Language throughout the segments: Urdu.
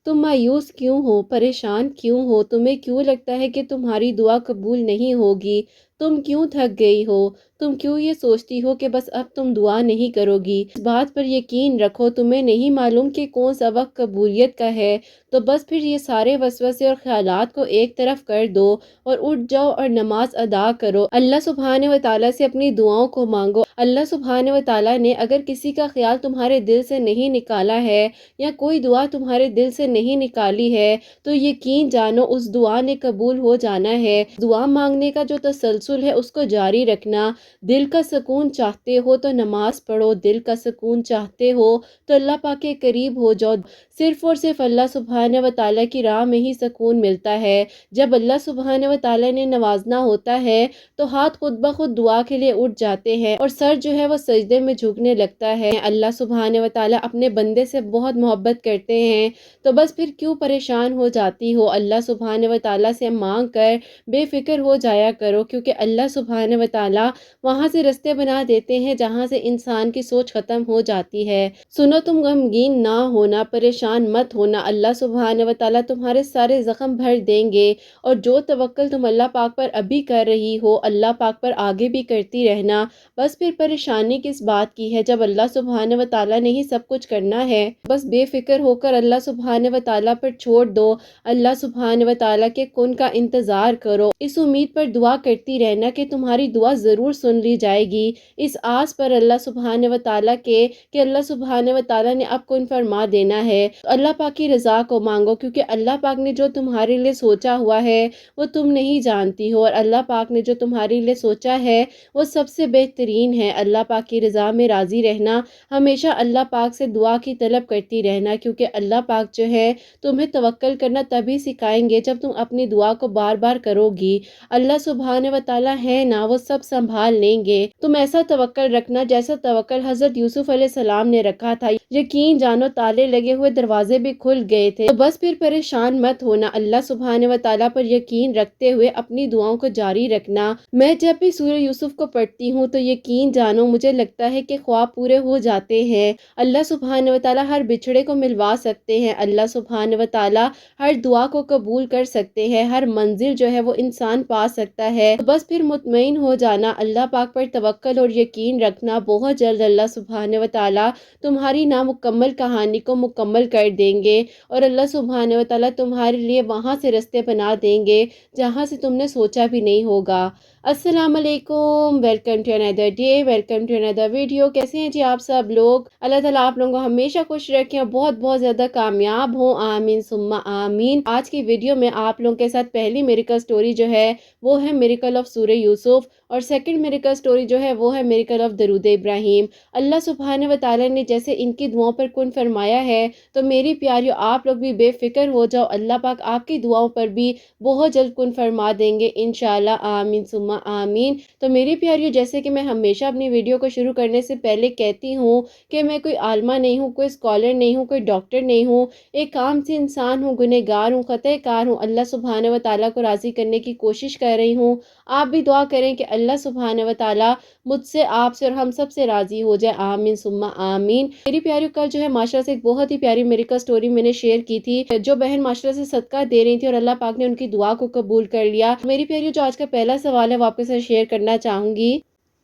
تم مایوس کیوں ہو، پریشان کیوں ہو؟ تمہیں کیوں لگتا ہے کہ تمہاری دعا قبول نہیں ہوگی؟ تم کیوں تھک گئی ہو؟ تم کیوں یہ سوچتی ہو کہ بس اب تم دعا نہیں کرو گی؟ اس بات پر یقین رکھو، تمہیں نہیں معلوم کہ کون سا وقت قبولیت کا ہے، تو بس پھر یہ سارے وسوسے اور خیالات کو ایک طرف کر دو اور اٹھ جاؤ اور نماز ادا کرو۔ اللہ سبحانہ و تعالیٰ سے اپنی دعاؤں کو مانگو۔ اللہ سبحانہ و تعالیٰ نے اگر کسی کا خیال تمہارے دل سے نہیں نکالا ہے یا کوئی دعا تمہارے دل سے نہیں نکالی ہے تو یقین جانو اس دعا نے قبول ہو جانا ہے۔ دعا مانگنے کا جو تسلسل ہے اس کو جاری رکھنا۔ دل کا سکون چاہتے ہو تو نماز پڑھو، دل کا سکون چاہتے ہو تو اللہ پاک کے قریب ہو جاؤ۔ صرف اور صرف اللہ سبحانہ و تعالیٰ کی راہ میں ہی سکون ملتا ہے۔ جب اللہ سبحانہ و تعالیٰ نے نوازنا ہوتا ہے تو ہاتھ خود بخود دعا کے لیے اٹھ جاتے ہیں اور سر جو ہے وہ سجدے میں جھکنے لگتا ہے۔ اللہ سبحانہ و تعالیٰ اپنے بندے سے بہت محبت کرتے ہیں، تو بس پھر کیوں پریشان ہو جاتی ہو؟ اللہ سبحانہ و تعالیٰ سے مانگ کر بے فکر ہو جایا کرو، کیونکہ اللہ سبحانہ و تعالیٰ وہاں سے رستے بنا دیتے ہیں جہاں سے انسان کی سوچ ختم ہو جاتی ہے۔ سنو، تم غمگین نہ ہونا، پریشان مت ہونا، اللہ سبحانہ و تعالیٰ تمہارے سارے زخم بھر دیں گے، اور جو توکل تم اللہ پاک پر ابھی کر رہی ہو اللہ پاک پر آگے بھی کرتی رہنا۔ بس پھر پریشانی کس بات کی ہے جب اللہ سبحانہ و تعالیٰ نے ہی سب کچھ کرنا ہے؟ بس بے فکر ہو کر اللہ سبحانہ و تعالیٰ پر چھوڑ دو، اللہ سبحانہ و تعالیٰ کے کن کا انتظار کرو، اس امید پر دعا کرتی رہنا کہ تمہاری دعا ضرور سن لی جائے گی، اس آس پر اللہ سبحانہ و تعالیٰ کے کہ اللہ سبحانہ و تعالیٰ نے اب کن فرما دینا ہے۔ اللہ پاک کی رضا کو مانگو، کیونکہ اللہ پاک نے جو تمہارے لیے سوچا ہوا ہے وہ تم نہیں جانتی ہو، اور اللہ پاک نے جو تمہارے لیے سوچا ہے وہ سب سے بہترین ہے۔ اللہ پاک کی رضا میں راضی رہنا، ہمیشہ اللہ پاک سے دعا کی طلب کرتی رہنا، کیونکہ اللہ پاک جو ہے تمہیں توکل کرنا تبھی سکھائیں گے جب تم اپنی دعا کو بار بار کرو گی۔ اللہ سبحانہ و تعالیٰ ہے نا، وہ سب سنبھال لیں گے۔ تم ایسا توکل رکھنا جیسا توکل حضرت یوسف علیہ السلام نے رکھا تھا، یقین جانو تالے لگے ہوئے دروازے بھی کھل گئے تھے۔ تو بس پھر پریشان مت ہونا، اللہ سبحانہ و تعالیٰ پر یقین رکھتے ہوئے اپنی دعاؤں کو جاری رکھنا۔ میں جب بھی سورہ یوسف کو پڑھتی ہوں تو یقین جانو مجھے لگتا ہے کہ خواب پورے ہو جاتے ہیں۔ اللہ سبحانہ و تعالیٰ ہر بچھڑے کو ملوا سکتے ہیں، اللہ سبحانہ و تعالیٰ ہر دعا کو قبول کر سکتے ہیں، ہر منزل جو ہے وہ انسان پا سکتا ہے۔ تو بس پھر مطمئن ہو جانا، اللہ پاک پر توکل اور یقین رکھنا، بہت جلد اللہ سبحانہ و تعالیٰ تمہاری نامکمل کہانی کو مکمل کر دیں گے، اور اللہ سبحانہ و تعالیٰ تمہارے لیے وہاں سے رستے بنا دیں گے جہاں سے تم نے سوچا بھی نہیں ہوگا۔ السلام علیکم، ویلکم ٹو اندر ڈے، ویلکم ٹو اندر ویڈیو۔ کیسے ہیں جی آپ سب لوگ؟ اللہ تعالیٰ آپ لوگوں کو ہمیشہ خوش رکھیں اور بہت بہت زیادہ کامیاب ہوں، آمین ثم آمین۔ آج کی ویڈیو میں آپ لوگوں کے ساتھ پہلی میریکل سٹوری جو ہے وہ ہے میریکل آف سورہ یوسف، اور سیکنڈ میریکل سٹوری جو ہے وہ ہے میریکل آف درود ابراہیم۔ اللہ سبحانہ و تعالیٰ نے جیسے ان کی دعاؤں پر کن فرمایا ہے تو میری پیاریوں آپ لوگ بھی بے فکر ہو جاؤ، اللہ پاک آپ کی دعاؤں پر بھی بہت جلد کن فرما دیں گے انشاءاللہ، آمین ثم آمین۔ تو میری پیاریوں، جیسے کہ میں ہمیشہ اپنی ویڈیو کو شروع کرنے سے پہلے کہتی ہوں کہ میں کوئی عالمہ نہیں ہوں، کوئی اسکالر نہیں ہوں، کوئی ڈاکٹر نہیں ہوں، ایک عام سی انسان ہوں، گنہگار ہوں، خطا کار ہوں، اللہ سبحانہ و تعالیٰ کو راضی کرنے کی کوشش کر رہی ہوں۔ آپ بھی دعا کریں کہ اللہ سبحانہ و تعالیٰ مجھ سے، آپ سے اور ہم سب سے راضی ہو جائے، آمین ثم آمین۔ میری پیاریوں، کل جو ہے ماشاءاللہ سے ایک بہت ہی پیاری میریکل سٹوری میں نے شیئر کی تھی، جو بہن ماشاءاللہ سے صدقہ دے رہی تھی اور اللہ پاک نے ان کی دعا کو قبول کر لیا۔ میری پیاریوں، جو آج کا پہلا سوال ہے وہ آپ کے ساتھ شیئر کرنا چاہوں گی،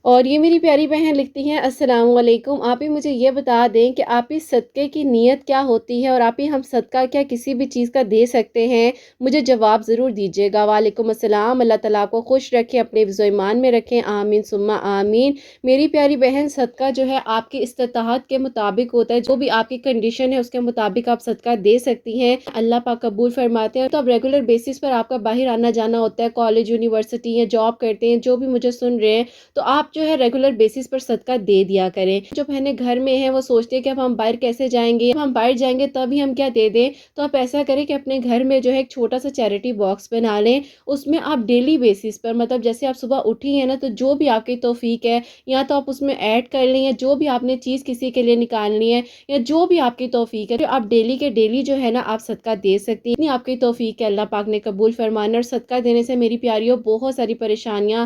اور یہ میری پیاری بہن لکھتی ہیں، السلام علیکم، آپ ہی مجھے یہ بتا دیں کہ آپ ہی صدقے کی نیت کیا ہوتی ہے، اور آپ ہی ہم صدقہ کیا کسی بھی چیز کا دے سکتے ہیں؟ مجھے جواب ضرور دیجیے گا۔ وعلیکم السلام، اللہ تعالیٰ آپ کو خوش رکھے، اپنے حفظ و ایمان میں رکھیں، آمین ثم آمین۔ میری پیاری بہن، صدقہ جو ہے آپ کی استطاعت کے مطابق ہوتا ہے، جو بھی آپ کی کنڈیشن ہے اس کے مطابق آپ صدقہ دے سکتی ہیں، اللہ پاک قبول فرماتے ہیں۔ تو اب ریگولر بیسس پر آپ کا باہر آنا جانا ہوتا ہے، کالج، یونیورسٹی یا جاب کرتے ہیں، جو بھی مجھے سن رہے ہیں، تو آپ جو ہے ریگولر بیسس پر صدقہ دے دیا کریں۔ جو بہنیں گھر میں ہیں وہ سوچتے ہیں کہ اب ہم باہر کیسے جائیں گے، ہم باہر جائیں گے تب ہی ہم کیا دے دیں، تو آپ ایسا کریں کہ اپنے گھر میں جو ہے ایک چھوٹا سا چیریٹی باکس بنا لیں، اس میں آپ ڈیلی بیسس پر، مطلب جیسے آپ صبح اٹھی ہیں نا، تو جو بھی آپ کی توفیق ہے یا تو آپ اس میں ایڈ کر لیں، یا جو بھی آپ نے چیز کسی کے لیے نکالنی ہے یا جو بھی آپ کی توفیق ہے، جو آپ ڈیلی کے ڈیلی جو ہے نا آپ صدقہ دے سکتی ہیں، اتنی آپ کی توفیق ہے، اللہ پاک نے قبول فرمانا۔ اور صدقہ دینے سے میری پیاریوں بہت ساری پریشانیاں،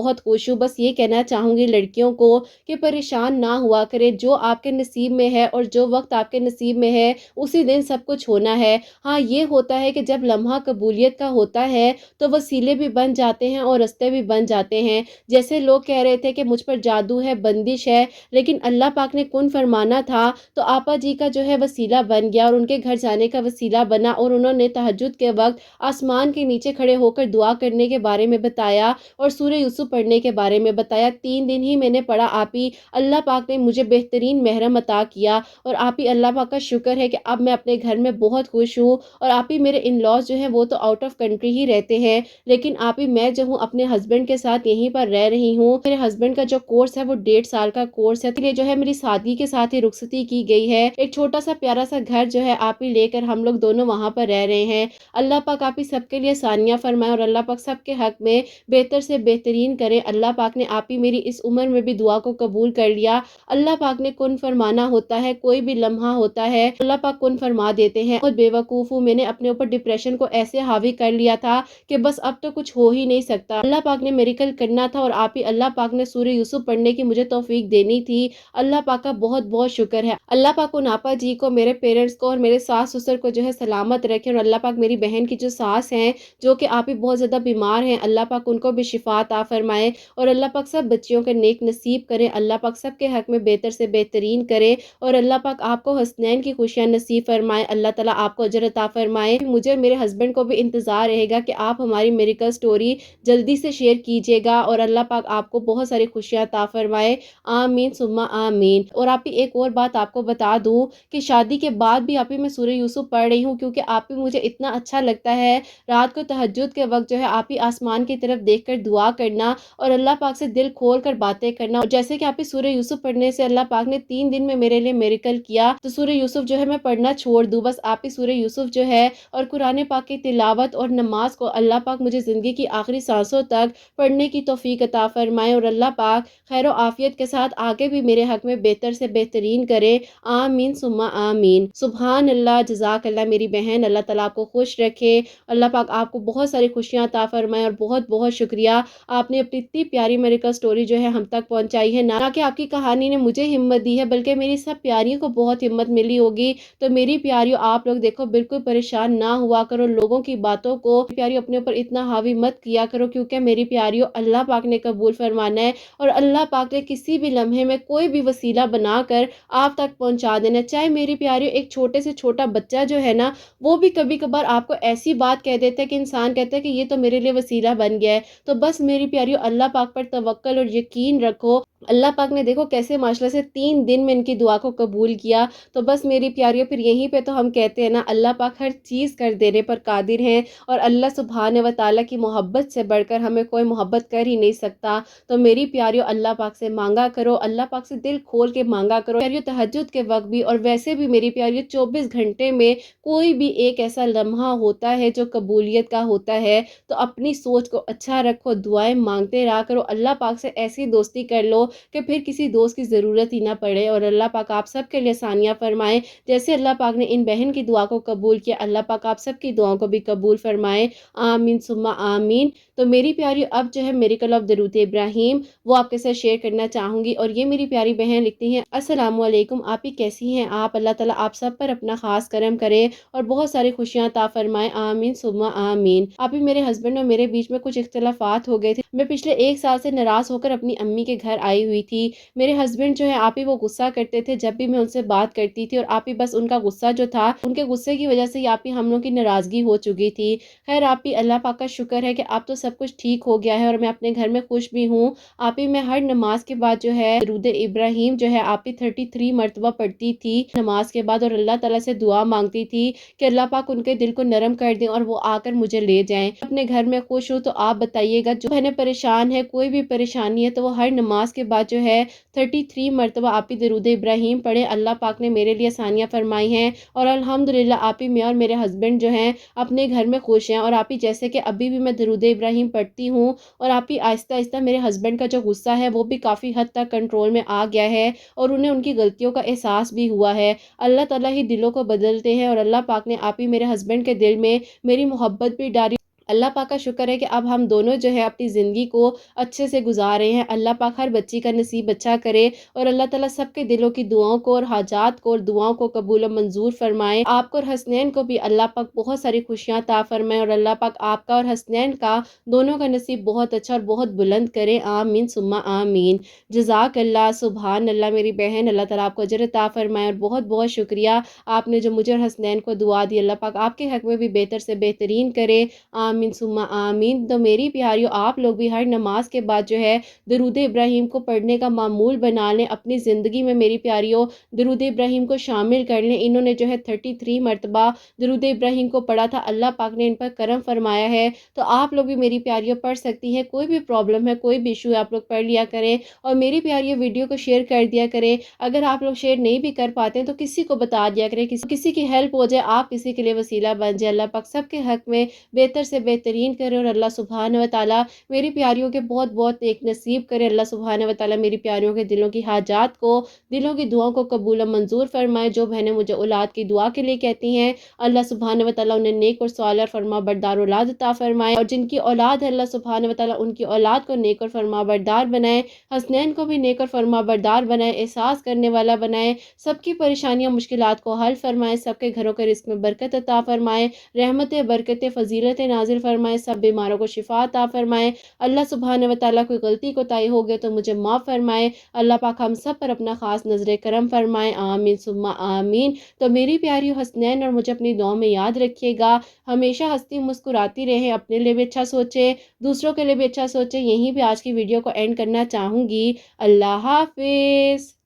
بہت خوش ہوں۔ بس یہ کہنا چاہوں گی لڑکیوں کو کہ پریشان نہ ہوا کرے، جو آپ کے نصیب میں ہے اور جو وقت آپ کے نصیب میں ہے اسی دن سب کچھ ہونا ہے۔ ہاں یہ ہوتا ہے کہ جب لمحہ قبولیت کا ہوتا ہے تو وسیلے بھی بن جاتے ہیں اور رستے بھی بن جاتے ہیں۔ جیسے لوگ کہہ رہے تھے کہ مجھ پر جادو ہے، بندش ہے، لیکن اللہ پاک نے کن فرمانا تھا تو آپا جی کا جو ہے وسیلہ بن گیا اور ان کے گھر جانے کا وسیلہ بنا، اور انہوں نے تہجد کے وقت آسمان کے نیچے کھڑے ہو کر دعا کرنے کے بارے میں بتایا اور سورہ یوسف پڑھنے کے بارے میں بتایا۔ 3 دن ہی میں نے پڑھا آپ ہی، اللہ پاک نے مجھے بہترین محرم عطا کیا، اور آپ ہی اللہ پاک کا شکر ہے کہ اب میں اپنے گھر میں بہت خوش ہوں۔ اور آپ ہی میرے ان لاز جو ہیں وہ تو آؤٹ آف کنٹری ہی رہتے ہیں، لیکن آپ ہی میں جو ہوں اپنے ہسبینڈ کے ساتھ یہیں پر رہ رہی ہوں۔ میرے ہسبینڈ کا جو کورس ہے وہ 1.5 سال کا کورس ہے، یہ جو ہے میری شادی کے ساتھ ہی رخصتی کی گئی ہے۔ ایک چھوٹا سا پیارا سا گھر جو ہے آپ ہی لے کر ہم لوگ دونوں وہاں پر رہ رہے ہیں۔ اللہ پاک آپ ہی سب کے لیے آسانیاں فرمائے اور اللہ پاک سب کے حق میں بہتر سے بہترین کرے۔ اللہ پاک نے آپ ہی میری اس عمر میں بھی دعا کو قبول کر لیا۔ اللہ پاک نے کن فرمانا ہوتا ہے، کوئی بھی لمحہ ہوتا ہے اللہ پاک کن فرما دیتے ہیں۔ بہت بے وقوف ہوں، میں نے اپنے اوپر ڈپریشن کو ایسے حاوی کر لیا تھا کہ بس اب تو کچھ ہو ہی نہیں سکتا۔ اللہ پاک نے میریکل کرنا تھا اور آپ ہی اللہ پاک نے سورہ یوسف پڑھنے کی مجھے توفیق دینی تھی۔ اللہ پاک کا بہت بہت شکر ہے۔ اللہ پاک ان آپا جی کو، میرے پیرنٹس کو اور میرے ساس سسر کو جو ہے سلامت رکھے، اور اللہ پاک میری بہن کی جو ساس ہیں جو کہ آپ ہی بہت زیادہ بیمار ہیں، اللہ پاک ان کو بھی شفا عطا فرمائے، اور اللہ پاک سب بچیوں کے نیک نصیب کرے، اللہ پاک سب کے حق میں بہتر سے بہترین کرے، اور اللہ پاک آپ کو حسنین کی خوشیاں نصیب فرمائے، اللہ تعالیٰ آپ کو اجر عطا فرمائے۔ مجھے میرے ہسبینڈ کو بھی انتظار رہے گا کہ آپ ہماری میریکل سٹوری جلدی سے شیئر کیجیے گا، اور اللہ پاک آپ کو بہت ساری خوشیاں عطا فرمائے، آمین ثم آمین۔ اور آپ ہی ایک اور بات آپ کو بتا دوں کہ شادی کے بعد بھی آپ ہی میں سورہ یوسف پڑھ رہی ہوں، کیونکہ آپ ہی مجھے اتنا اچھا لگتا ہے رات کو تہجد کے وقت جو ہے آپ ہی آسمان کی طرف دیکھ کر دعا کرنا اور اللہ پاک سے دل کھول کر باتیں کرنا، اور جیسے کہ آپ ہی سورہ یوسف پڑھنے سے اللہ پاک نے 3 دن میں میرے لیے میریکل کیا، تو سورہ یوسف جو ہے میں پڑھنا چھوڑ دوں؟ بس آپ ہی سورہ یوسف جو ہے اور قرآن پاک کی تلاوت اور نماز کو اللہ پاک مجھے زندگی کی آخری سانسوں تک پڑھنے کی توفیق عطا فرمائے، اور اللہ پاک خیر و عافیت کے ساتھ آگے بھی میرے حق میں بہتر سے بہترین کرے، آمین ثم آمین۔ سبحان اللہ، جزاک اللہ میری بہن، اللہ تعالیٰ آپ کو خوش رکھے، اللہ پاک آپ کو بہت ساری خوشیاں عطا فرمائے، اور بہت بہت شکریہ آپ نے اپنی اتنی پیاری میریکل سٹوری جو ہے ہم تک پہنچائی ہے، نہ کہ آپ کی کہانی نے مجھے ہمت دی ہے بلکہ میری سب پیاریوں کو بہت ہمت ملی ہوگی۔ تو میری پیاریوں آپ لوگ دیکھو بالکل پریشان نہ ہوا کرو، لوگوں کی باتوں کو پیاریوں اپنے اوپر اتنا حاوی مت کیا کرو، کیونکہ میری پیاریوں اللہ پاک نے قبول فرمانا ہے، اور اللہ پاک نے کسی بھی لمحے میں کوئی بھی وسیلہ بنا کر آپ تک پہنچا دینا۔ چاہے میری پیاریوں ایک چھوٹے سے چھوٹا بچہ جو ہے نا وہ بھی کبھی کبھار آپ کو ایسی بات کہہ دیتا ہے کہ انسان کہتا ہے کہ یہ تو میرے لیے وسیلہ بن گیا ہے، تو بس میری پیاریوں اللہ پاک پر توکل اور یقین رکھو۔ اللہ پاک نے دیکھو کیسے ماشاءاللہ سے 3 دن میں ان کی دعا کو قبول کیا، تو بس میری پیاریوں پھر یہیں پہ تو ہم کہتے ہیں نا اللہ پاک ہر چیز کر دینے پر قادر ہیں، اور اللہ سبحانہ و تعالیٰ کی محبت سے بڑھ کر ہمیں کوئی محبت کر ہی نہیں سکتا۔ تو میری پیاریوں اللہ پاک سے مانگا کرو، اللہ پاک سے دل کھول کے مانگا کرو پیاریوں، تہجد کے وقت بھی اور ویسے بھی میری پیاریوں 24 گھنٹے میں کوئی بھی ایک ایسا لمحہ ہوتا ہے جو قبولیت کا ہوتا ہے، تو اپنی سوچ کو اچھا رکھو، دعائیں مانگتے رہا کرو، اللہ پاک سے ایسی دوستی کر لو کہ پھر کسی دوست کی ضرورت ہی نہ پڑے، اور اللہ پاک آپ سب کے لیے آسانیاں فرمائے، جیسے اللہ پاک نے ان بہن کی دعا کو قبول کیا، اللہ پاک آپ سب کی دعاؤں کو بھی قبول فرمائے، آمین ثم آمین۔ تو میری پیاری اب جو ہے میریکل آف درود ابراہیم وہ آپ کے ساتھ شیئر کرنا چاہوں گی، اور یہ میری پیاری بہن لکھتی ہیں، السلام علیکم، آپ ہی کیسی ہیں آپ؟ اللہ تعالیٰ آپ سب پر اپنا خاص کرم کرے اور بہت ساری خوشیاں عطا فرمائے، آمین ثم آمین۔ آپ ہی میرے ہسبینڈ اور میرے بیچ میں کچھ اختلافات ہو گئے تھے، میں پچھلے 1 سال سے ناراض ہو کر اپنی امی کے گھر آئی ہوئی تھی۔ میرے ہسبینڈ جو ہے آپ ہی وہ غصہ کرتے تھے جب بھی میں ان سے بات کرتی تھی، اور آپ ہی بس ان کا غصہ جو تھا ان کے غصے کی وجہ سے ہی آپ ہی ہم لوگوں کی ناراضگی ہو چکی تھی۔ خیر آپ ہی اللہ پاک کا شکر ہے کہ اب تو سب کچھ ٹھیک ہو گیا ہے، اور میں اپنے گھر میں خوش بھی ہوں۔ آپ ہی میں ہر نماز کے بعد جو ہے درود ابراہیم جو ہے آپ ہی 33 مرتبہ پڑھتی تھی نماز کے بعد، اور اللہ تعالیٰ سے دعا مانگتی تھی کہ اللہ پاک ان کے دل کو نرم کر دیں اور وہ آ کر مجھے لے جائیں۔ اپنے گھر میں خوش ہوں، تو آپ بتائیے گا جو بہنیں پریشان ہے، کوئی بھی پریشانی ہے، تو وہ ہر نماز کے بعد جو ہے 33 مرتبہ آپ ہی درود ابراہیم پڑھے، اللہ پاک نے میرے لیے آسانیاں فرمائی ہیں، اور الحمدللہ آپ ہی میں اور میرے ہسبینڈ جو ہیں اپنے گھر میں خوش ہیں۔ اور آپ ہی جیسے کہ ابھی بھی میں درود ابراہیم پڑھتی ہوں، اور آپ ہی آہستہ آہستہ میرے ہسبینڈ کا جو غصہ ہے وہ بھی کافی حد تک کنٹرول میں آ گیا ہے، اور انہیں ان کی غلطیوں کا احساس بھی ہوا ہے۔ اللہ تعالیٰ ہی دلوں کو بدلتے ہیں، اور اللہ پاک نے آپ ہی میرے ہسبینڈ کے دل میں میری محبت بھی ڈالی، اللہ پاک کا شکر ہے کہ اب ہم دونوں جو ہے اپنی زندگی کو اچھے سے گزار رہے ہیں۔ اللہ پاک ہر بچی کا نصیب اچھا کرے اور اللہ تعالیٰ سب کے دلوں کی دعاؤں کو اور حاجات کو اور دعاؤں کو قبول و منظور فرمائے۔ آپ کو اور حسنین کو بھی اللہ پاک بہت ساری خوشیاں عطا فرمائے اور اللہ پاک آپ کا اور حسنین کا دونوں کا نصیب بہت اچھا اور بہت بلند کرے، آمین ثم آمین۔ جزاک اللہ، سبحان اللہ میری بہن، اللہ تعالیٰ آپ کو اجر عطا فرمائے اور بہت بہت شکریہ آپ نے جو مجھے اور حسنین کو دعا دی۔ اللہ پاک آپ کے حق میں بھی بہتر سے بہترین کرے، آمین ثم آمین۔ تو میری پیاریوں، آپ لوگ بھی ہر نماز کے بعد جو ہے درود ابراہیم کو پڑھنے کا معمول بنا لیں، اپنی زندگی میں میری پیاریوں درود ابراہیم کو شامل کر لیں۔ انہوں نے جو ہے 33 مرتبہ درود ابراہیم کو پڑھا تھا، اللہ پاک نے ان پر کرم فرمایا ہے، تو آپ لوگ بھی میری پیاریوں پڑھ سکتی ہیں۔ کوئی بھی پرابلم ہے، کوئی بھی ایشو ہے، آپ لوگ پڑھ لیا کریں اور میری پیاریوں ویڈیو کو شیئر کر دیا کریں۔ اگر آپ لوگ شیئر نہیں بھی کر پاتے ہیں تو کسی کو بتا دیا کریں، کسی کی ہیلپ ہو جائے، آپ کسی کے لیے وسیلہ بن جائے۔ اللہ پاک سب کے حق میں بہتر سے بہترین کرے اور اللہ سبحانہ و تعالیٰ میری پیاریوں کے بہت بہت ایک نصیب کرے۔ اللہ سبحانہ و تعالیٰ میری پیاریوں کے دلوں کی حاجات کو، دلوں کی دعاؤں کو قبول و منظور فرمائے۔ جو بہنیں مجھے اولاد کی دعا کے لیے کہتی ہیں، اللہ سبحانہ و تعالیٰ انہیں نیک اور صالح اور فرما بردار اولاد عطا فرمائے، اور جن کی اولاد ہے اللہ سبحانہ و تعالیٰ ان کی اولاد کو نیک اور فرما بردار بنائے، حسنین کو بھی نیک اور فرما بردار بنائے، احساس کرنے والا بنائے، سب کی پریشانیاں مشکلات کو حل فرمائے، سب کے گھروں کے رزق میں برکت عطا فرمائے، رحمت برکت فضیلت نازل فرمائے، سب بیماروں کو شفا عطا فرمائے۔ اللہ سبحانہ و تعالیٰ کوئی غلطی کوتاہی ہو گئے تو مجھے معاف فرمائے۔ اللہ پاک ہم سب پر اپنا خاص نظر کرم فرمائے، آمین ثم آمین۔ تو میری پیاری حسنین اور مجھے اپنی دعاؤں میں یاد رکھیے گا، ہمیشہ ہنستی مسکراتی رہیں، اپنے لیے بھی اچھا سوچیں، دوسروں کے لیے بھی اچھا سوچیں۔ یہیں پہ آج کی ویڈیو کو اینڈ کرنا چاہوں گی۔ اللہ حافظ۔